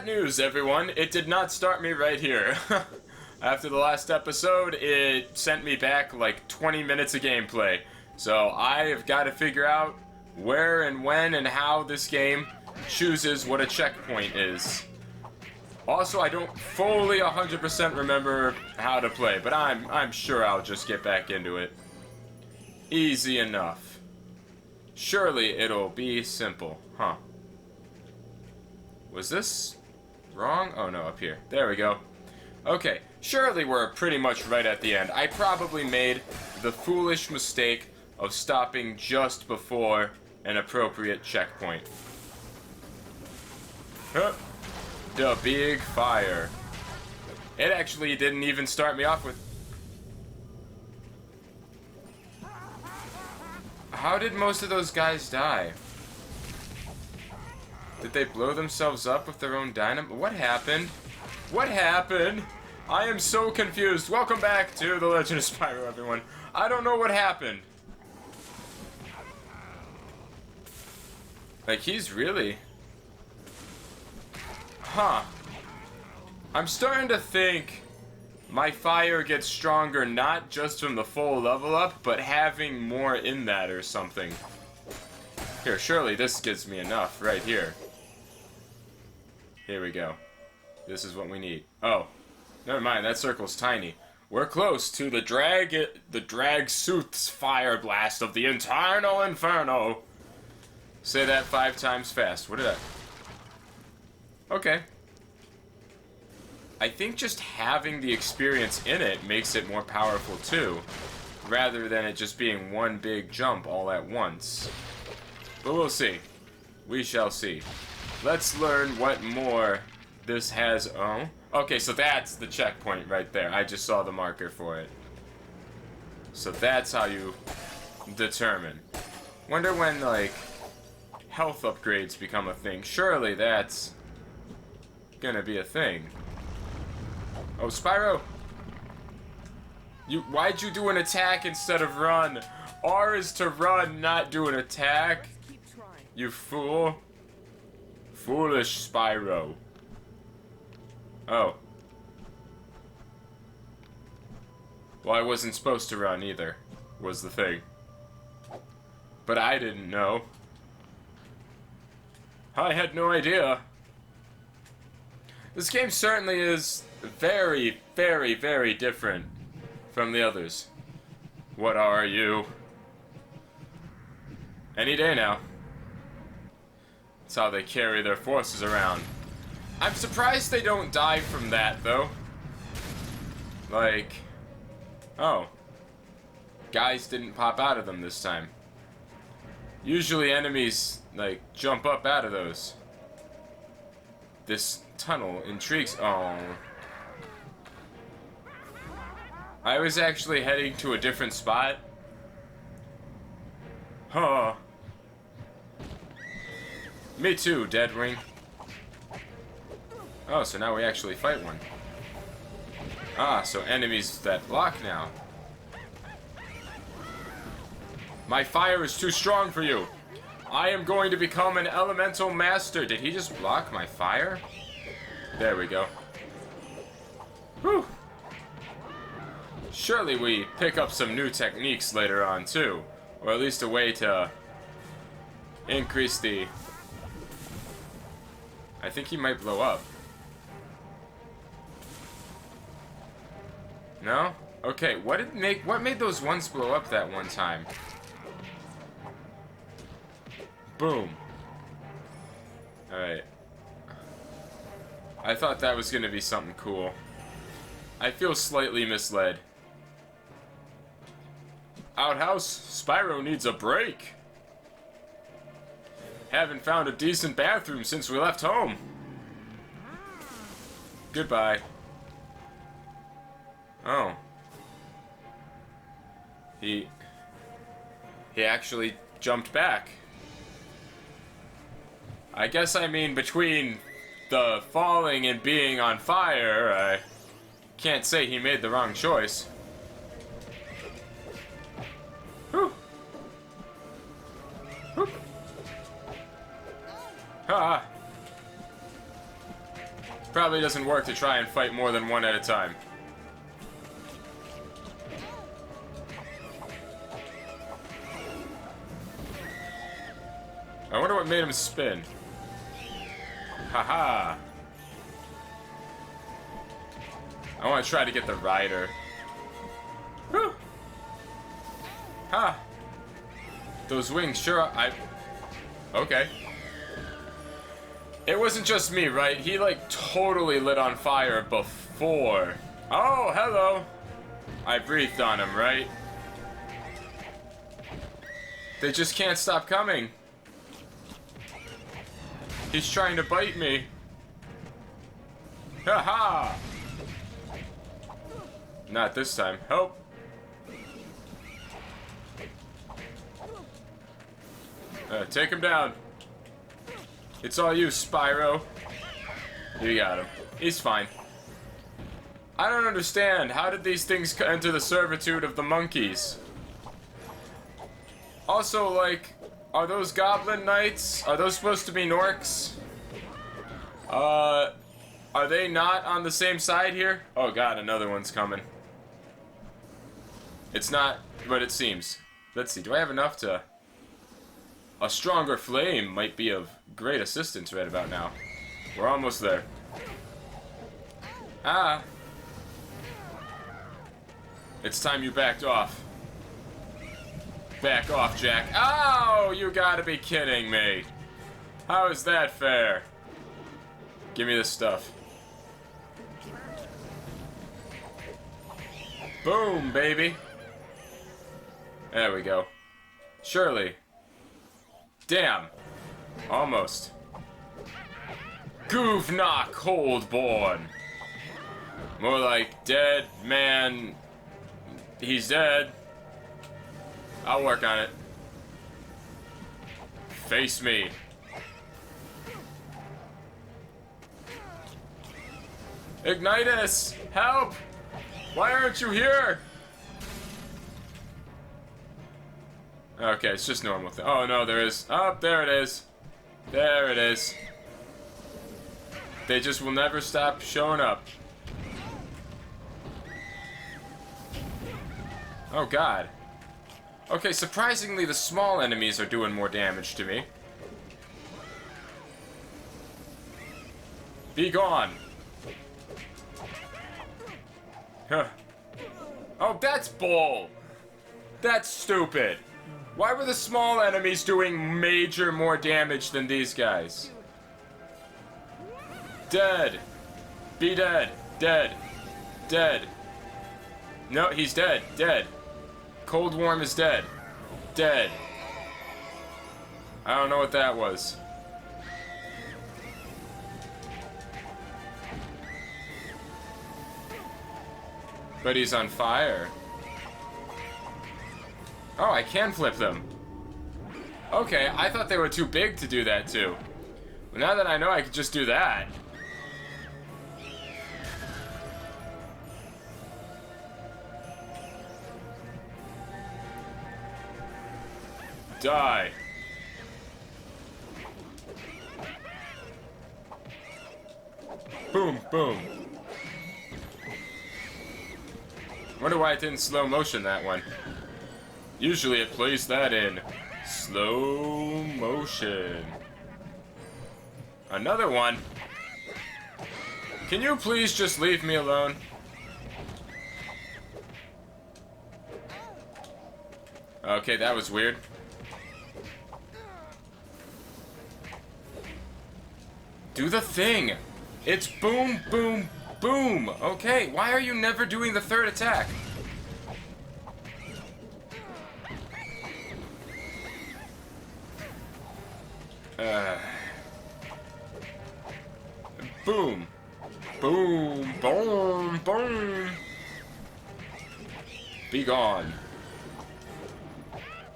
Bad news, everyone. It did not start me right here. After the last episode, it sent me back like 20 minutes of gameplay. So I have got to figure out where and when and how this game chooses what a checkpoint is. Also, I don't fully 100% remember how to play, but I'm sure I'll just get back into it. Easy enough. Surely it'll be simple, huh? Was this wrong? Oh no, up here. There we go. Okay, surely we're pretty much right at the end. I probably made the foolish mistake of stopping just before an appropriate checkpoint. Huh. The big fire. It actually didn't even start me off with... How did most of those guys die? Did they blow themselves up with their own dynamite? What happened? What happened? I am so confused. Welcome back to The Legend of Spyro, everyone. I don't know what happened. Like, he's really... Huh. I'm starting to think my fire gets stronger not just from the full level up, but having more in that or something. Here, surely this gives me enough right here. Here we go. This is what we need. Oh, never mind. That circle's tiny. We're close to the drag suit's fire blast of the internal inferno. Say that 5 times fast. What did I... Okay. I think just having the experience in it makes it more powerful too, rather than it just being one big jump all at once. But we'll see. We shall see. Let's learn what more this has. Oh, okay, so that's the checkpoint right there. I just saw the marker for it. So that's how you determine. Wonder when, like, health upgrades become a thing. Surely that's gonna be a thing. Oh, Spyro! Why'd you do an attack instead of run? R is to run, not do an attack. You fool. Foolish Spyro. Oh. Well, I wasn't supposed to run either, was the thing. But I didn't know. I had no idea. This game certainly is very, very, very different from the others. What are you? Any day now. That's how they carry their forces around. I'm surprised they don't die from that, though. Like... Oh. Guys didn't pop out of them this time. Usually enemies, like, jump up out of those. This tunnel intrigues... Oh. I was actually heading to a different spot. Huh. Me too, Deadwing. Oh, so now we actually fight one. Ah, so enemies that block now. My fire is too strong for you. I am going to become an elemental master. Did he just block my fire? There we go. Whew. Surely we pick up some new techniques later on too. Or at least a way to increase the... I think he might blow up. No? Okay, what made those ones blow up that one time? Boom. Alright. I thought that was gonna be something cool. I feel slightly misled. Outhouse, Spyro needs a break. Haven't found a decent bathroom since we left home. Goodbye. Oh. He actually jumped back. I guess I mean between the falling and being on fire, I can't say he made the wrong choice. Whew. Whew. Ah. probably doesn't work to try and fight more than one at a time. I wonder what made him spin. Haha. I want to try to get the rider. Whew. Ha. Those wings, sure, okay. It wasn't just me, right? He, like, totally lit on fire before. Oh, hello. I breathed on him, right? They just can't stop coming. He's trying to bite me. Ha-ha! Not this time. Help! Take him down. It's all you, Spyro. You got him. He's fine. I don't understand. How did these things enter the servitude of the monkeys? Also, like, are those goblin knights? Are those supposed to be Norks? Are they not on the same side here? Oh god, another one's coming. It's not, but it seems. Let's see, do I have enough to... A stronger flame might be of great assistance right about now. We're almost there. Ah. It's time you backed off. Back off, Jack. Oh, you gotta be kidding me. How is that fair? Give me this stuff. Boom, baby. There we go. Surely. Damn. Almost. Goof knock Holdborn. More like dead man. He's dead. I'll work on it. Face me. Ignitus! Help! Why aren't you here? Okay, it's just normal thing. Oh no, there is. Oh, there it is. There it is. They just will never stop showing up. Oh god. Okay, surprisingly, the small enemies are doing more damage to me. Be gone. Huh. Oh, that's bull. That's stupid. Why were the small enemies doing major more damage than these guys? Dead. Be dead. Dead. Dead. No, he's dead. Dead. Cold Worm is dead. Dead. I don't know what that was. But he's on fire. Oh, I can flip them. Okay, I thought they were too big to do that too. Well, now that I know I could just do that. Die. Boom, boom. Wonder why it didn't slow motion that one. Usually it plays that in slow motion. Another one. Can you please just leave me alone? Okay, that was weird. Do the thing! It's boom, boom, boom! Okay, why are you never doing the third attack? Boom. Boom, boom, boom! Be gone.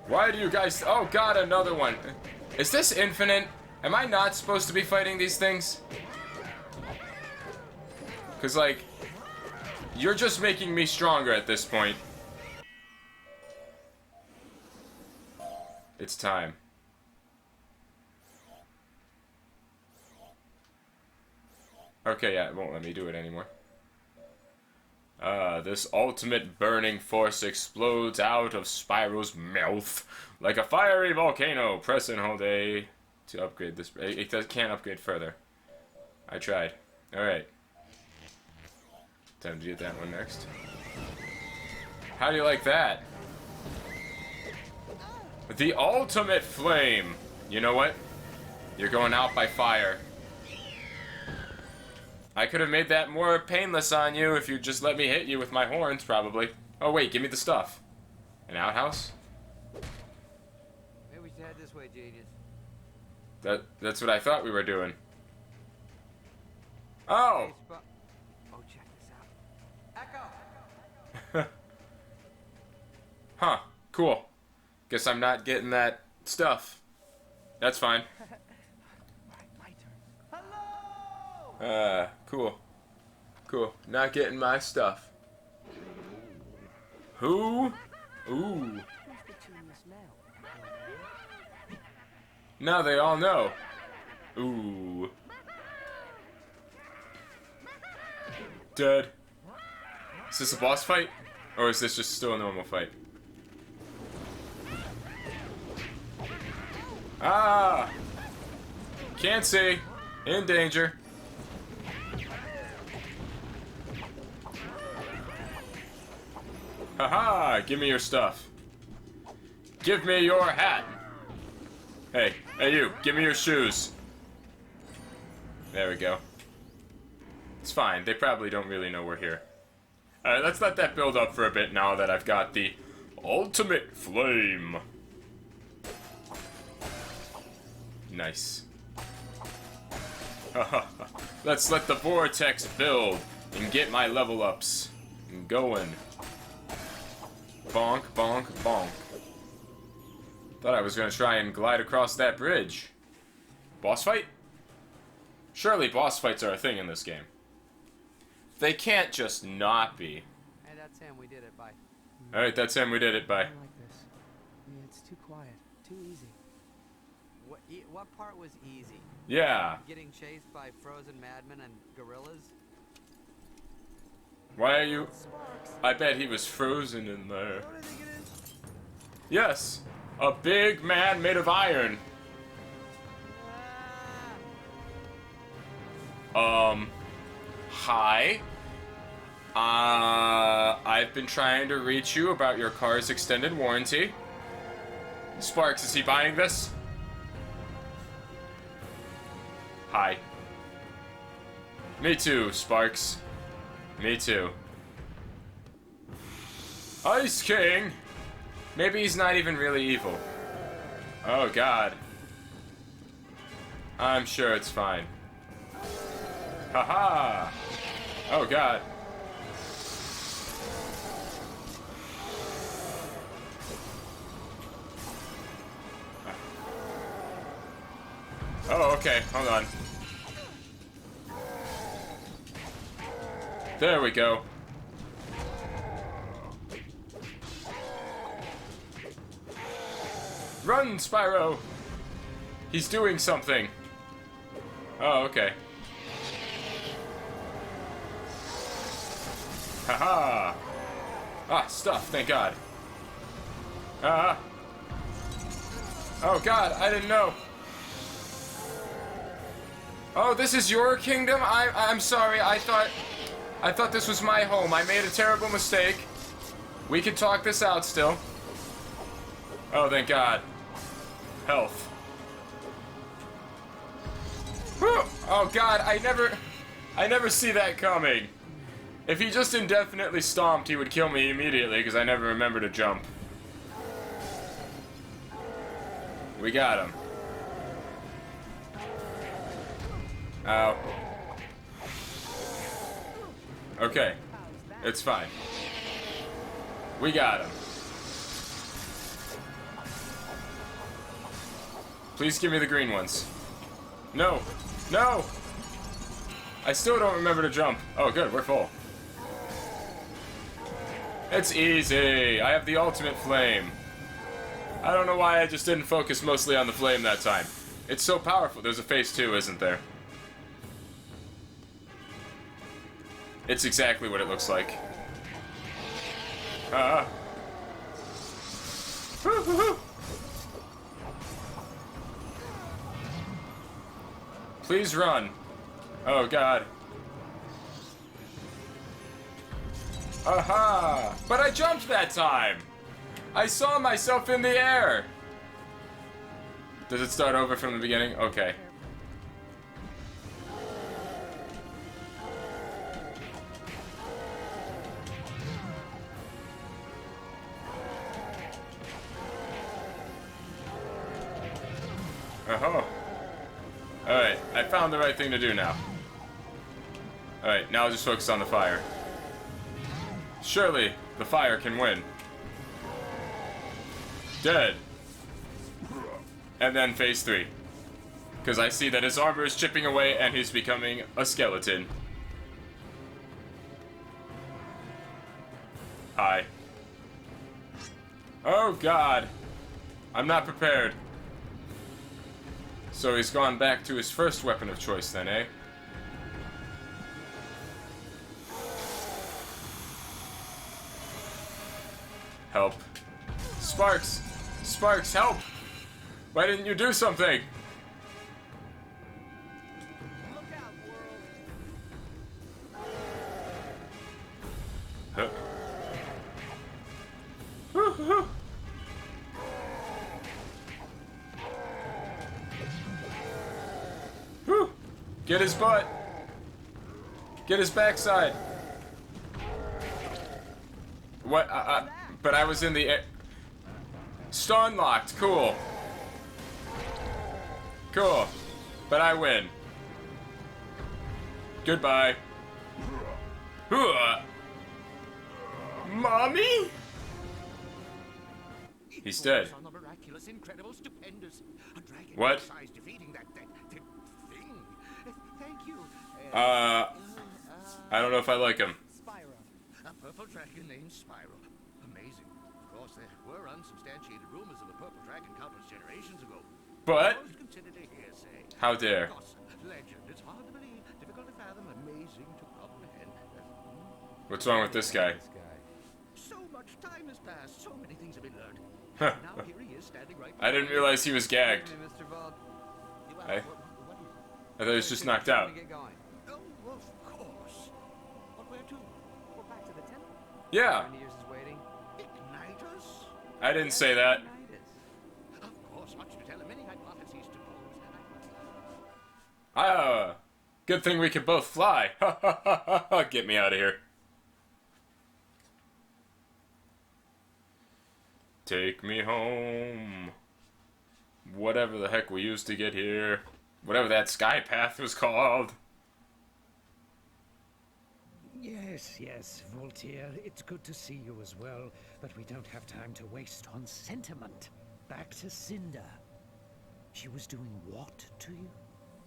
Why do you guys... Oh god, another one! Is this infinite? Am I not supposed to be fighting these things? Because, like, you're just making me stronger at this point. It's time. Okay, yeah, it won't let me do it anymore. This ultimate burning force explodes out of Spyro's mouth like a fiery volcano. Press and hold A to upgrade this. It can't upgrade further. I tried. Alright. Time to do that one next. How do you like that? The ultimate flame! You know what? You're going out by fire. I could have made that more painless on you if you just let me hit you with my horns, probably. Oh wait, give me the stuff. An outhouse? Maybe we should head this way, genius. That's what I thought we were doing. Oh! Hey, oh, check this out. Echo! Huh. Cool. Guess I'm not getting that stuff. That's fine. Alright, my turn. Hello! Cool. Cool. Not getting my stuff. Who? Ooh. Now they all know. Ooh. Dead. Is this a boss fight? Or is this just still a normal fight? Ah! Can't see. In danger. Haha! Give me your stuff. Give me your hat! Hey, you, give me your shoes. There we go. It's fine, they probably don't really know we're here. Alright, let's let that build up for a bit now that I've got the ultimate flame. Nice. Let's let the vortex build and get my level ups going. Bonk, bonk, bonk. Thought I was gonna try and glide across that bridge. Boss fight? Surely boss fights are a thing in this game. They can't just not be. Hey, that's him. We did it. Bye. Alright, that's him. We did it. Bye. I don't like this. Yeah, it's too quiet. Too easy. What part was easy? Yeah. Getting chased by frozen madmen and gorillas? Why are you... Sparks. I bet he was frozen in there. Yes. A big man made of iron. Hi. I've been trying to reach you about your car's extended warranty. Sparks, is he buying this? Hi. Me too, Sparks. Me too. Ice King! Maybe he's not even really evil. Oh god. I'm sure it's fine. Haha! Oh god. Oh, okay, hold on. There we go. Run, Spyro! He's doing something. Oh, okay. Haha! Ah, stuff, thank God. Oh God, I didn't know. Oh, this is your kingdom? I'm sorry, I thought this was my home. I made a terrible mistake. We can talk this out still. Oh, thank God. Health. Whew. Oh God, I never see that coming. If he just indefinitely stomped, he would kill me immediately because I never remember to jump. We got him. Ow. Okay. It's fine. We got him. Please give me the green ones. No! No! I still don't remember to jump. Oh, good, we're full. It's easy. I have the ultimate flame. I don't know why I just didn't focus mostly on the flame that time. It's so powerful. There's a phase 2, isn't there? It's exactly what it looks like. Ah. Woo-hoo-hoo. Please run. Oh god. Aha! But I jumped that time! I saw myself in the air! Does it start over from the beginning? Okay. Oh. Alright, I found the right thing to do now. Alright, now I'll just focus on the fire. Surely, the fire can win. Dead. And then phase 3. Because I see that his armor is chipping away and he's becoming a skeleton. Hi. Oh god. I'm not prepared. So he's gone back to his first weapon of choice then, eh? Help. Sparks! Sparks, help! Why didn't you do something? Look out, world. Huh. Woo-hoo. Whew. Get his butt. Get his backside. What? But I was in the air. Stun locked. Cool. Cool. But I win. Goodbye. Hooah. Mommy? He's dead. On the miraculous, incredible, stupendous. A dragon What? size defeating that thing. Thank you. I don't know if I like him. Spyro. A purple dragon named Spyro. Amazing. Of course, there were unsubstantiated rumors of a purple dragon countless generations ago. But Most considered a hearsay. how dare? Gossip, legend. It's hard to believe, difficult to fathom, amazing to comprehend. What's wrong with this guy? So much time has passed. So many things have been learned. Huh. Now here he is, standing right. I didn't realize he was gagged. Hey, Mr. Bald. Well, Hey. what is I thought he was just knocked out. Get going. Oh, of course. But where to? We're back to the temple. Yeah, Friend of yours is waiting. Ignite us? I didn't say that. Of course, much to tell, many hypotheses to pose. Good thing we can both fly. Get me out of here. Take me home. Whatever the heck we used to get here. Whatever that sky path was called. Yes, Voltaire, it's good to see you as well, but we don't have time to waste on sentiment. Back to Cinder. She was doing what to you?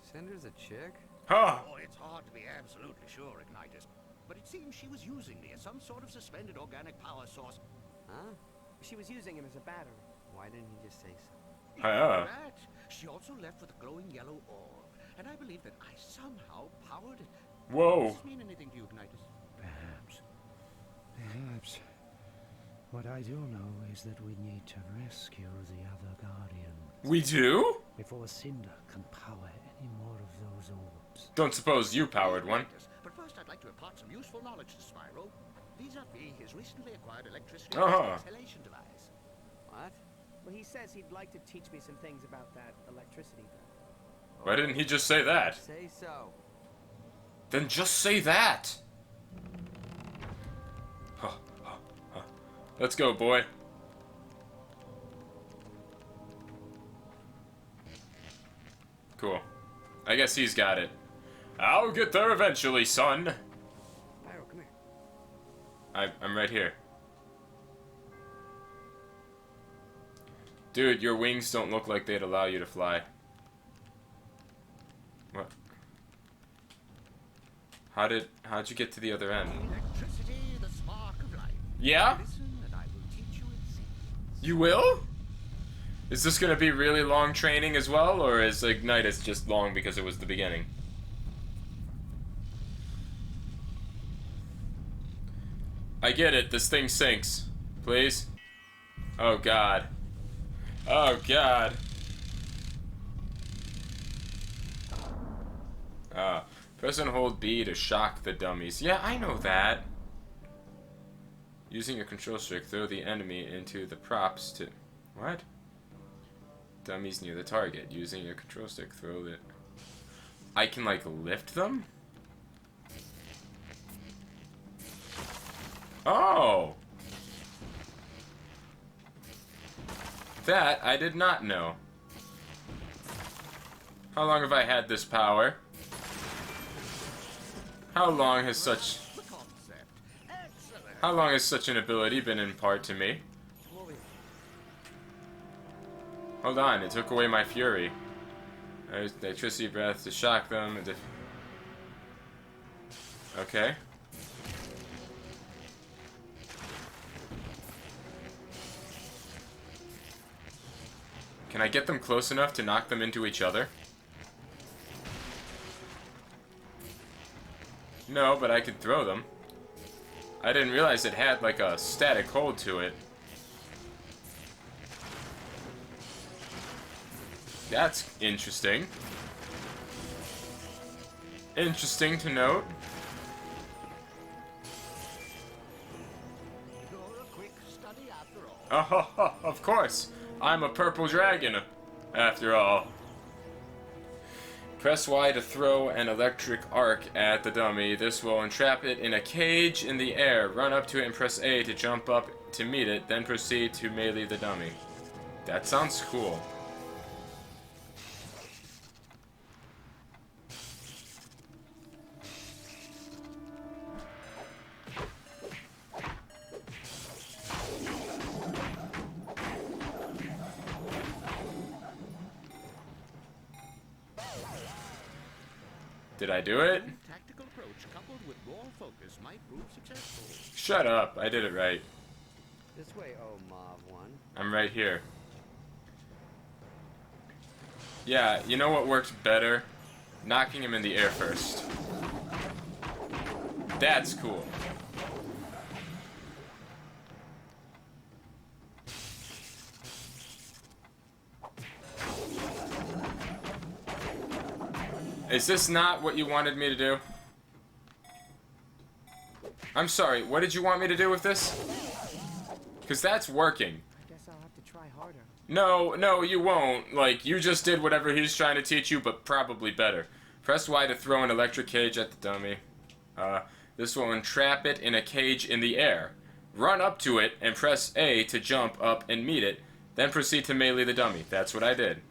Cinder's a chick? Huh. Oh, it's hard to be absolutely sure, Ignitus. But it seems she was using me as some sort of suspended organic power source. Huh? She was using him as a battery. Why didn't he just say so? Ah. That, she also left with a glowing yellow orb, and I believe that I somehow powered it. Whoa. Does this mean anything to you, Ignitus? Perhaps. Perhaps. What I do know is that we need to rescue the other Guardian We do? before Cinder can power any more of those orbs. Don't suppose you powered one. Ignitus, but first I'd like to impart some useful knowledge to Spyro. Vis-a-vis his recently acquired electricity exhalation device. What? Well, he says he'd like to teach me some things about that electricity thing. Why didn't he just say that? Say so. Then just say that. Let's go, boy. Cool. I guess he's got it. I'll get there eventually, son. Spyro, come here. I'm right here. Dude, your wings don't look like they'd allow you to fly. What? How'd you get to the other end? Electricity, the spark of life. Yeah? Listen, and I will teach you its secrets. You will? Is this gonna be really long training as well, or is Ignitus just long because it was the beginning? I get it. This thing sinks. Please. Oh, God. Oh, God. Press and hold B to shock the dummies. Yeah, I know that. Using a control stick, throw the enemy into the props to... What? Dummies near the target. Using a control stick, throw the... I can, like, lift them? Oh! That I did not know. How long have I had this power? How long has such... How long has such an ability been in part to me? Hold on, it took away my fury. There's electricity breath to shock them. Okay. Can I get them close enough to knock them into each other? No, but I could throw them. I didn't realize it had like a static hold to it. That's interesting. Interesting to note. You're a quick study after all. Oh, of course. I'm a purple dragon, after all. Press Y to throw an electric arc at the dummy. This will entrap it in a cage in the air. Run up to it and press A to jump up to meet it, then proceed to melee the dummy. That sounds cool. Did I do it? Tactical approach coupled with raw focus might prove successful. Shut up. I did it right. This way, oh Mav one. I'm right here. Yeah, you know what works better? Knocking him in the air first. That's cool. Is this not what you wanted me to do? I'm sorry, what did you want me to do with this? Because that's working. I guess I'll have to try harder. No, you won't. Like, you just did whatever he's trying to teach you, but probably better. Press Y to throw an electric cage at the dummy. This will entrap it in a cage in the air. Run up to it and press A to jump up and meet it. Then proceed to melee the dummy. That's what I did.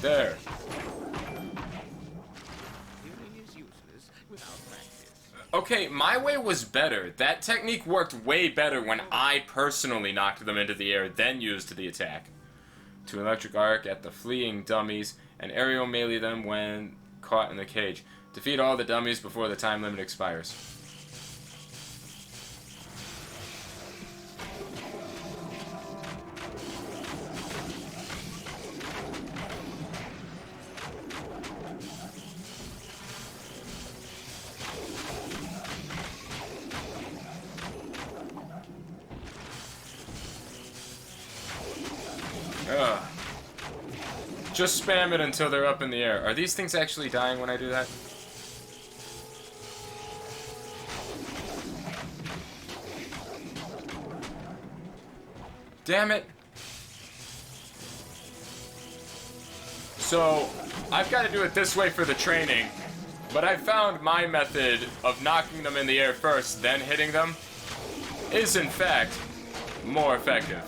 There. Healing is useless without practice. Okay, my way was better. That technique worked way better when I personally knocked them into the air, then used the attack. To electric arc at the fleeing dummies, and aerial melee them when caught in the cage. Defeat all the dummies before the time limit expires. Ugh. Just spam it until they're up in the air. Are these things actually dying when I do that? Damn it. So, I've got to do it this way for the training, but I found my method of knocking them in the air first, then hitting them, is in fact more effective.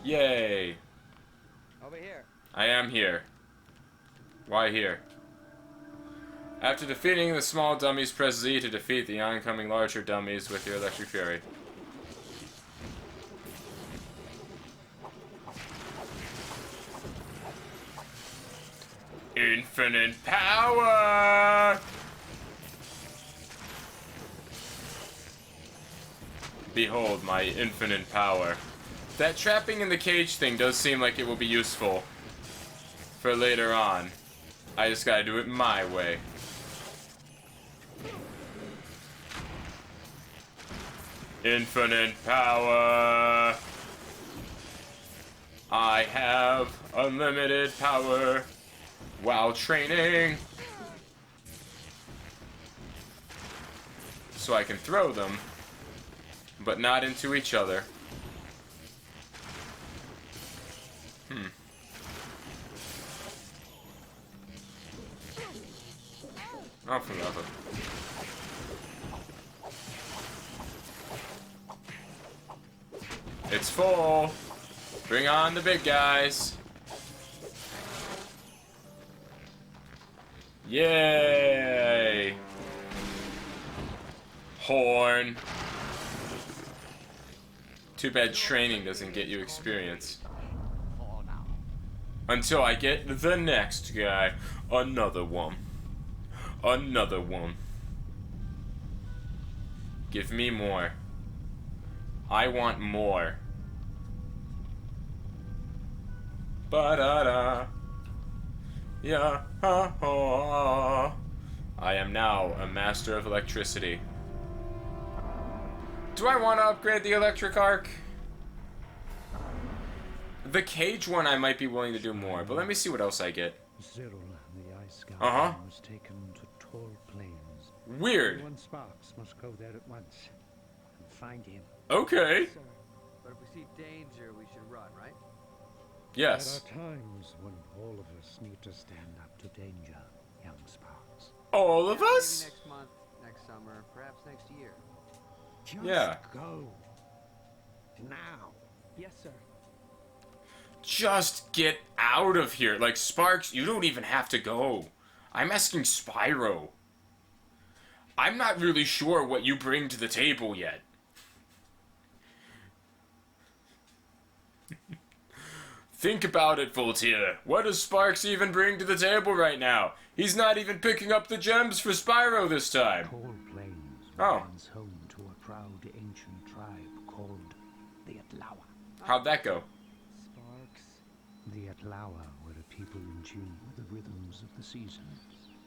Yay. Over here. I am here. Why here? After defeating the small dummies, press Z to defeat the oncoming larger dummies with your electric fury. Infinite power! Behold my infinite power. That trapping in the cage thing does seem like it will be useful for later on. I just gotta do it my way. Infinite power! I have unlimited power while training. So I can throw them, but not into each other. Oh, for love of. It's full. Bring on the big guys. Yay! Horn. Too bad training doesn't get you experience. Until I get the next guy. Another one. Another one. Give me more. I want more. Ba-da-da. Yeah. Ha ha. I am now a master of electricity. Do I want to upgrade the electric arc? The cage one I might be willing to do more, but let me see what else I get. Cyril, the ice guardian, was taken to Tall Plains. Weird. Everyone Sparks must go there at once and find him. Okay. Sir, but if we see danger, we should run, right? Yes. There are times when all of us need to stand up to danger, young Sparks. All of Maybe us? next month, next summer, perhaps next year. Just Yeah. go. Now. Yes, sir. Just get out of here. Like, Sparks, you don't even have to go. I'm asking Spyro. I'm not really sure what you bring to the table yet. Think about it, Voltaire. What does Sparks even bring to the table right now? He's not even picking up the gems for Spyro this time. Tall Plains Oh. once home to a proud ancient tribe called the Atlawa. How'd that go? Sparks. The Atlawa were a people in tune with the rhythms of the seasons.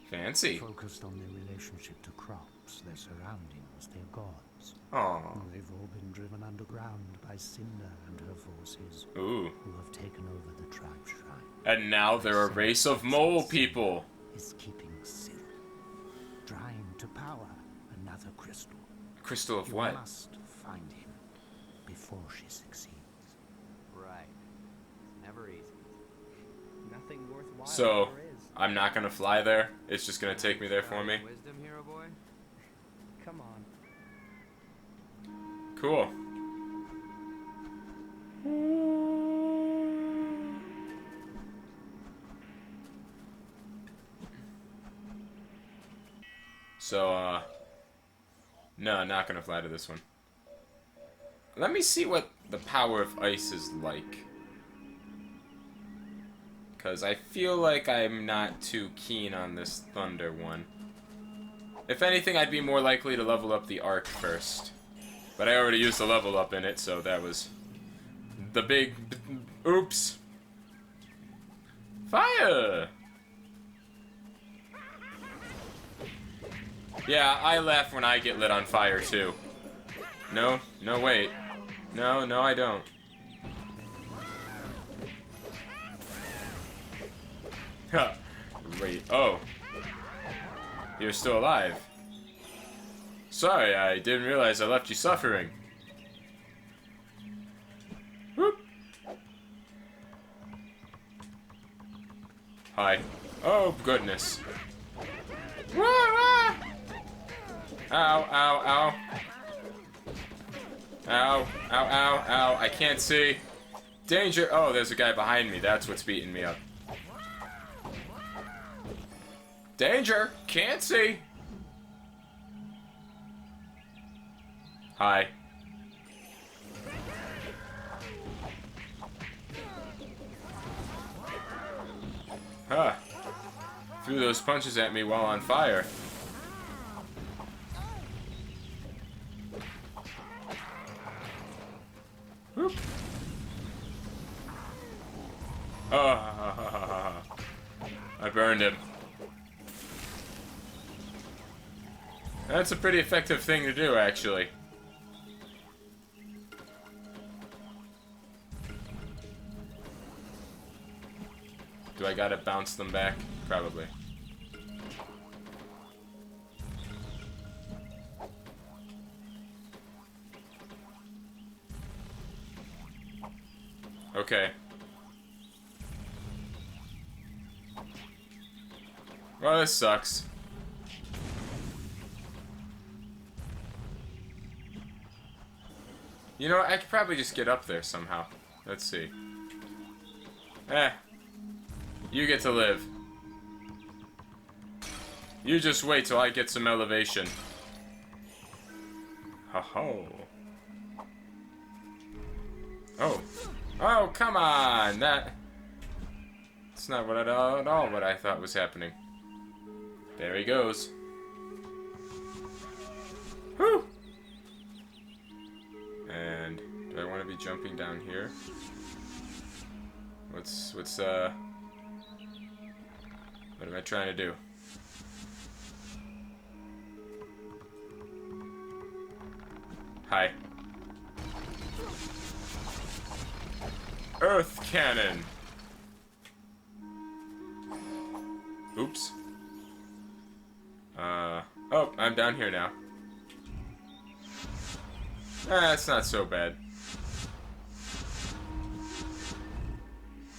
Fancy. Focused on their relationship to crops, their surroundings, their gods. Aw. They've all been driven underground by Cinder and her forces, Ooh. who have taken over the tribe shrine. And now they're a race of mole people. Is keeping Cyril, trying to power another crystal. Crystal of You what? must find him before she succeeds. Right. Never easy. Nothing worthwhile So, ever is. I'm not gonna fly there. It's just gonna take me there for me. Wisdom, hero boy. Come on. Cool. So, no, not gonna fly to this one. Let me see what the power of ice is like. Because I feel like I'm not too keen on this thunder one. If anything, I'd be more likely to level up the arc first. But I already used the level up in it, so that was the big oops. Fire! Yeah, I laugh when I get lit on fire too. No, no, wait. No, no, I don't. Huh. Wait, oh. You're still alive. Sorry, I didn't realize I left you suffering. Whoop. Hi. Oh, goodness. Wah, wah. Ow, ow, ow. Ow, ow, ow, ow. I can't see. Danger. Oh, there's a guy behind me. That's what's beating me up. Danger. Can't see. Hi. Huh. threw those punches at me while on fire. Whoop. Oh, I burned him. That's a pretty effective thing to do, actually. Do I gotta bounce them back? Probably. Okay. Well, this sucks. You know, I could probably just get up there somehow. Let's see. You get to live. You just wait till I get some elevation. Ho-ho. Oh. Oh, come on! That's not what at all what I thought was happening. There he goes. Whew! And do I want to be jumping down here? What am I trying to do? Hi. Earth cannon. Oops. Oh, I'm down here now. It's not so bad.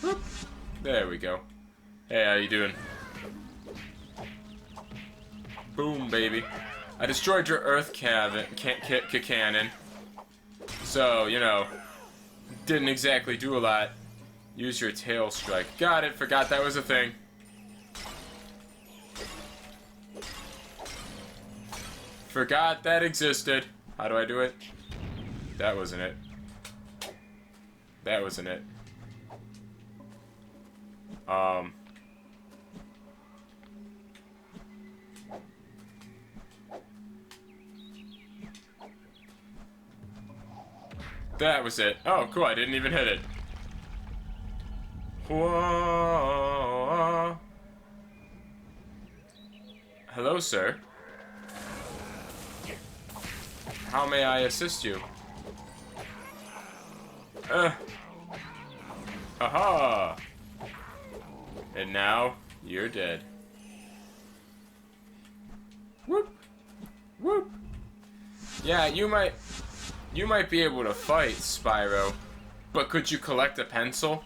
Whoop. There we go. Hey, how you doing? Boom, baby. I destroyed your earth cannon. So, you know, didn't exactly do a lot. Use your tail strike. Got it, forgot that was a thing. Forgot that existed. How do I do it? That wasn't it. That wasn't it. That was it. Oh, cool, I didn't even hit it. Whoa. Hello, sir. How may I assist you? Aha! And now, you're dead. Whoop! Whoop! Yeah, you might be able to fight, Spyro, but could you collect a pencil?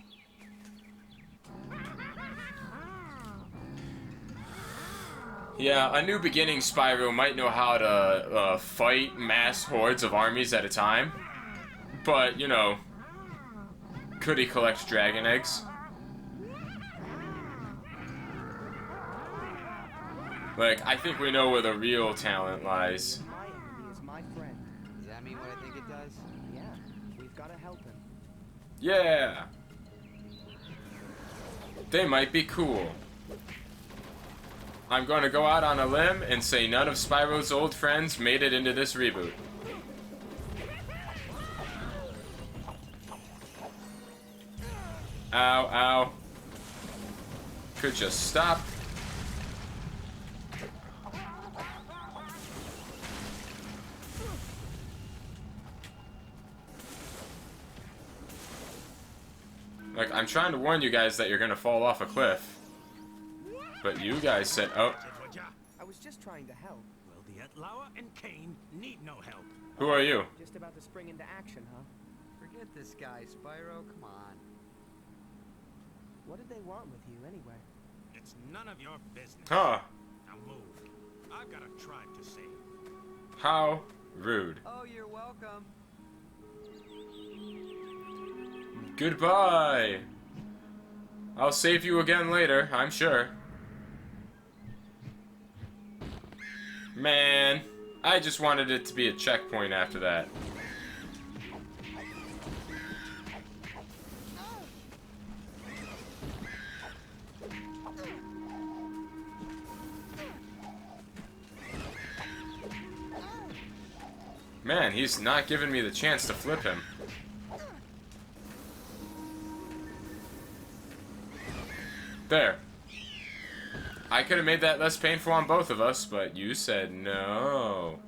Yeah, a new beginning Spyro might know how to fight mass hordes of armies at a time, but, you know, could he collect dragon eggs? Like, I think we know where the real talent lies. My enemy is my friend. Does that mean what I think it does? Yeah, we've got to help him. Yeah! They might be cool. I'm going to go out on a limb and say none of Spyro's old friends made it into this reboot. Ow, ow. Could just stop. Like, I'm trying to warn you guys that you're gonna fall off a cliff. But you guys said, oh. I was just trying to help. Well, the Outlawer and Kane need no help. Who are you? Just about to spring into action, huh? Forget this guy, Spyro. Come on. What did they want with you, anyway? It's none of your business. Huh. Now move. I've got a tribe to save. How rude. Oh, you're welcome. Goodbye. I'll save you again later, I'm sure. Man, I just wanted it to be a checkpoint after that. Man, he's not giving me the chance to flip him. There. I could have made that less painful on both of us, but you said no.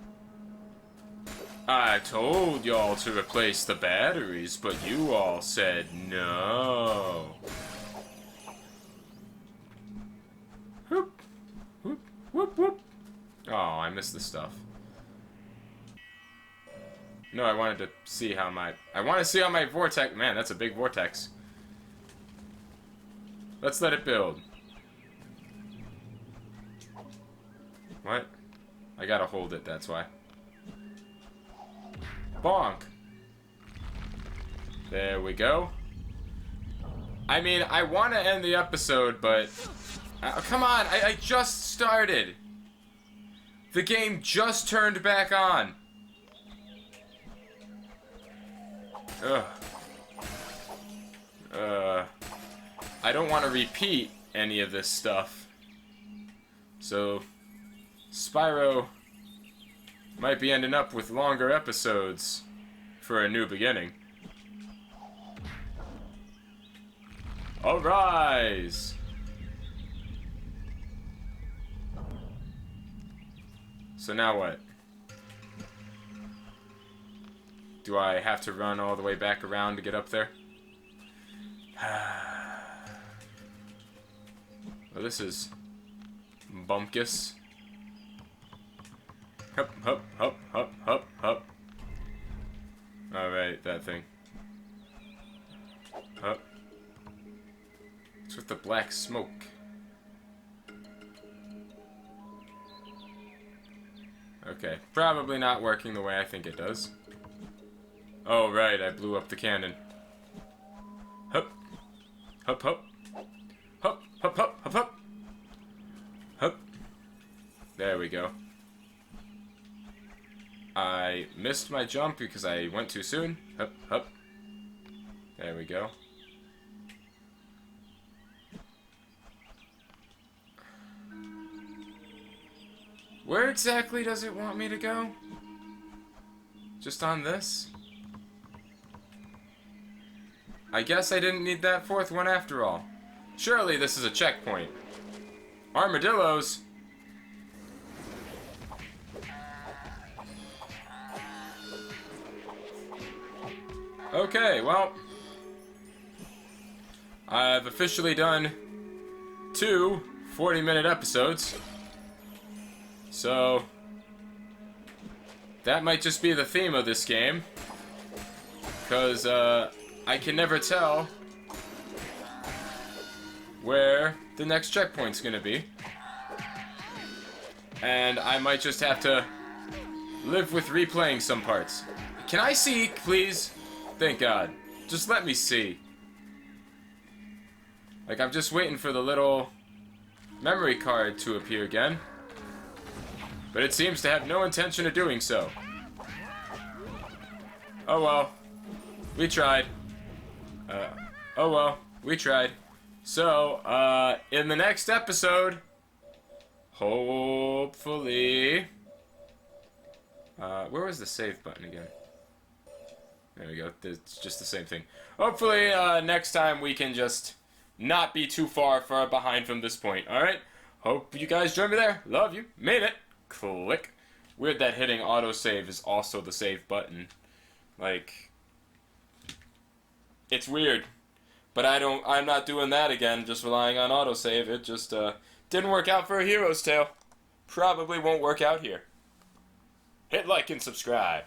I told y'all to replace the batteries, but you all said no. Whoop, whoop, whoop, whoop. Oh, I missed the stuff. No, I wanted to see how my... I want to see how my vortex... Man, that's a big vortex. Let's let it build. What? I gotta hold it, that's why. Bonk! There we go. I mean, I want to end the episode, but... come on, I just started! The game just turned back on! Ugh. I don't want to repeat any of this stuff. So... Spyro might be ending up with longer episodes for a new beginning. Arise! So now what? Do I have to run all the way back around to get up there? Well, this is bumpkus. Hup, hup, hup, hup, hup, hup. Alright, that thing. Hup. What's with the black smoke? Okay, probably not working the way I think it does. Oh, right, I blew up the cannon. Hup. Hup, hup. Hup, hup, hup, hup, hup. Hup. There we go. I missed my jump because I went too soon. Hup, hup. There we go. Where exactly does it want me to go? Just on this? I guess I didn't need that fourth one after all. Surely this is a checkpoint. Armadillos! Okay, well, I've officially done 2 40-minute episodes. So, that might just be the theme of this game. Because, I can never tell where the next checkpoint's gonna be. And I might just have to live with replaying some parts. Can I see, please? Thank God. Just let me see. Like, I'm just waiting for the little memory card to appear again. But it seems to have no intention of doing so. Oh well. We tried. Oh well. We tried. So, in the next episode, hopefully... where was the save button again? There we go. It's just the same thing. Hopefully, next time we can just not be too far behind from this point. Alright? Hope you guys join me there. Love you. Made it. Click. Weird that hitting autosave is also the save button. Like, it's weird. But I'm not doing that again, just relying on autosave. It just, didn't work out for A Hero's Tale. Probably won't work out here. Hit like and subscribe.